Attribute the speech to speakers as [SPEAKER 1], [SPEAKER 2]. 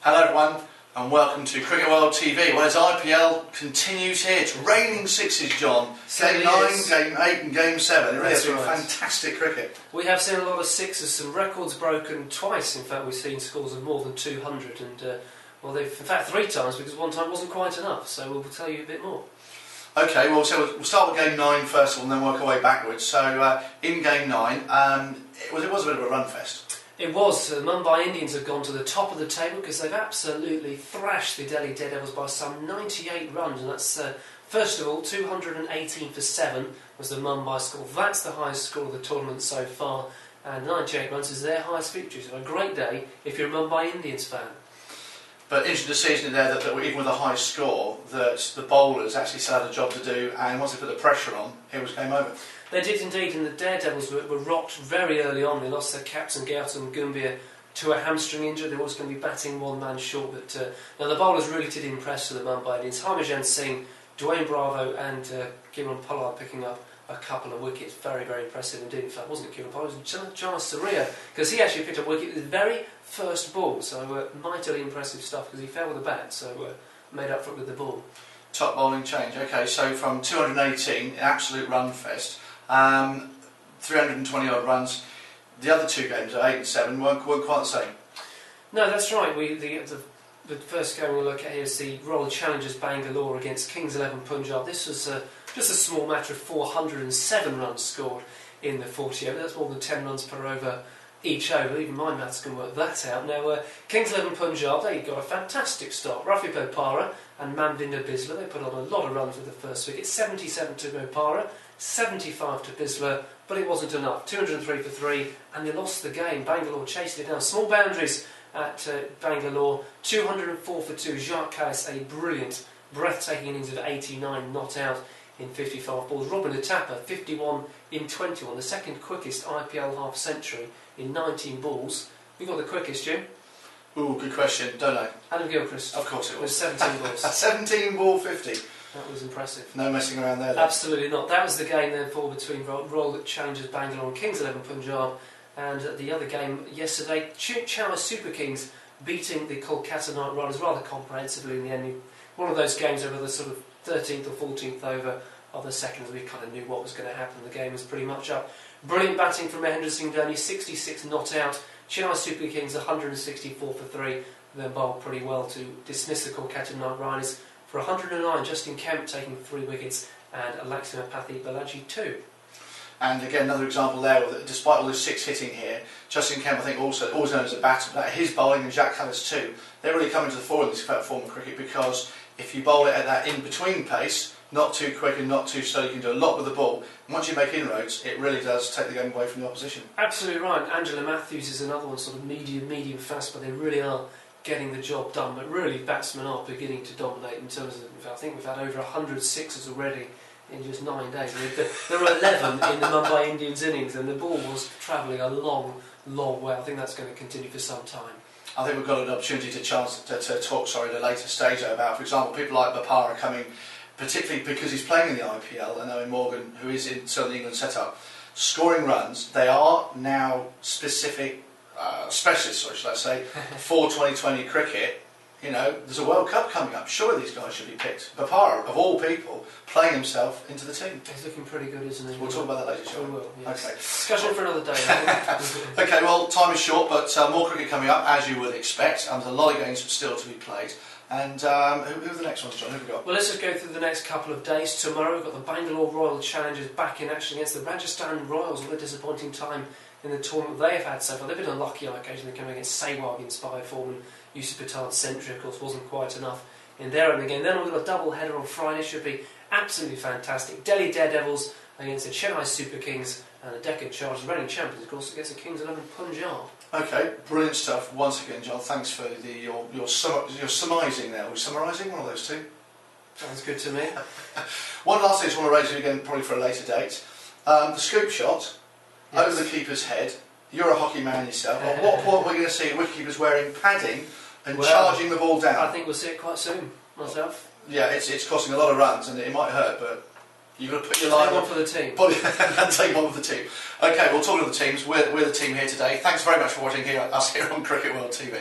[SPEAKER 1] Hello everyone and welcome to Cricket World TV. Well, as IPL continues here, it's raining sixes, John. Game 9, Game 8 and Game 7. It really has been fantastic cricket.
[SPEAKER 2] We have seen a lot of sixes, some records broken twice. In fact, we've seen scores of more than 200 and, well, they've, in fact, 3 times because one time wasn't quite enough, so we'll tell you a bit more.
[SPEAKER 1] Okay, well, so we'll start with Game 9 first of all and then work our way backwards. So, in Game 9, it was a bit of a run fest. It
[SPEAKER 2] was. The Mumbai Indians have gone to the top of the table because they've absolutely thrashed the Delhi Daredevils by some 98 runs, and that's, first of all, 218 for 7 was the Mumbai score. That's the highest score of the tournament so far, and 98 runs is their highest victory. So a great day if you're a Mumbai Indians fan.
[SPEAKER 1] But interesting to see, isn't it, there that even with a high score, that the bowlers actually still had a job to do, and once they put the pressure on, it was game over.
[SPEAKER 2] They did indeed, and the Daredevils were rocked very early on. They lost their captain Gautam Gambhir to a hamstring injury. They were always going to be batting one man short, but now the bowlers really did impress the Mumbai Indians. Harmanjit Singh, Dwayne Bravo and Kiran Pollard picking up a couple of wickets. Very, very impressive indeed. In fact, it wasn't Kiran Pollard, it was Charles Surya, because he actually picked up a wicket with his very first ball, so mightily impressive stuff because he fell with the bat, so made up for it with the ball.
[SPEAKER 1] Top bowling change. Okay, so from 218, an absolute run fest, 320 odd runs. The other 2 games, 8 and 7, weren't quite the same.
[SPEAKER 2] No, that's right. The first game we'll look at here is the Royal Challengers Bangalore against Kings 11 Punjab. This was just a small matter of 407 runs scored in the 40 over. That's more than 10 runs per over each over. Even my maths can work that out. Now, Kings 11 Punjab, they got a fantastic start. Rafi Bopara and Mahendra they put on a lot of runs with the first wicket. 77 to Bopara, 75 to Bisla, but it wasn't enough. 203 for 3, and they lost the game. Bangalore chased it down. Small boundaries at Bangalore. 204 for 2. Jacques Kallis, a brilliant, breathtaking innings of 89, not out in 55 balls. Robin Atapa, 51 in 21, the second quickest IPL half-century in 19 balls. Who got the quickest, Jim?
[SPEAKER 1] Ooh, good question, don't I?
[SPEAKER 2] Adam Gilchrist.
[SPEAKER 1] Of course it was.
[SPEAKER 2] With 17 balls.
[SPEAKER 1] 17 ball 50.
[SPEAKER 2] That was impressive.
[SPEAKER 1] No messing around there, though.
[SPEAKER 2] Absolutely not. That was the game therefore between Royal Challengers Bangalore and Kings 11 Punjab, and the other game yesterday, Chennai Super Kings beating the Kolkata Knight Riders rather comprehensively in the end. One of those games over the sort of 13th or 14th over of the second, we kind of knew what was going to happen. The game was pretty much up. Brilliant batting from Mahendra Singh Dhoni, 66 not out. Chennai Super Kings 164 for 3, then bowled pretty well to dismiss the Kolkata Knight Riders for 109. Justin Kemp taking 3 wickets and Laxmapathy Balaji 2.
[SPEAKER 1] And again, another example there, that despite all the 6 hitting here, Justin Kemp, I think, also always known as a batter, but his bowling and Jacques Kallis too, they're really coming to the fore in this form of cricket, because if you bowl it at that in-between pace, not too quick and not too slow, you can do a lot with the ball. And once you make inroads, it really does take the game away from the opposition.
[SPEAKER 2] Absolutely right. Angela Matthews is another one, sort of medium fast, but they really are getting the job done. But really, batsmen are beginning to dominate in terms of, I think we've had over 100 sixes already in just 9 days. There were 11 in the Mumbai Indians innings, and the ball was travelling a long way. I think that's going to continue for some time.
[SPEAKER 1] I think we've got an opportunity to talk at a later stage about, for example, people like Bopara coming, particularly because he's playing in the IPL, and Owen Morgan, who is in Southern England setup, scoring runs. They are now specific specialists, or should I say, for 2020 cricket. You know, there's a World Cup coming up. Surely these guys should be picked. Bopara, of all people, playing himself into the team.
[SPEAKER 2] He's looking pretty good, isn't he?
[SPEAKER 1] We'll talk about that later, shall we?
[SPEAKER 2] We will, yes.
[SPEAKER 1] Okay.
[SPEAKER 2] Discussion for another day.
[SPEAKER 1] Okay, well, time is short, but more cricket coming up, as you would expect. There's a lot of games still to be played. And who are the next ones, John? Who have we got?
[SPEAKER 2] Well, let's just go through the next couple of days. Tomorrow we've got the Bangalore Royal Challengers back in action against the Rajasthan Royals. What a disappointing time in the tournament they have had so far. They've been unlucky on occasion. They're coming against Sehwag-inspired form, and Yusuf Pathan's century, of course, wasn't quite enough in their own game. Then we've got a double header on Friday. Should be absolutely fantastic. Delhi Daredevils against the Chennai Super Kings, and the Deccan Chargers, reigning champions, of course, against the Kings 11 Punjab. Okay,
[SPEAKER 1] brilliant stuff. Once again, John, thanks for your surmising there. Are we summarising one of those two?
[SPEAKER 2] Sounds good to me.
[SPEAKER 1] One last thing I just want to raise you again, probably for a later date. The scoop shot, yes, over the keeper's head. You're a hockey man yourself. At what point are we going to see wicketkeepers wearing padding and charging the ball down?
[SPEAKER 2] I think we'll see it quite soon, myself.
[SPEAKER 1] Yeah, it's costing a lot of runs, and it might hurt, but you've got to put your line
[SPEAKER 2] on for the team.
[SPEAKER 1] And take one for the team. Okay, well, talking of the teams, we're the team here today. Thanks very much for watching us here on Cricket World TV.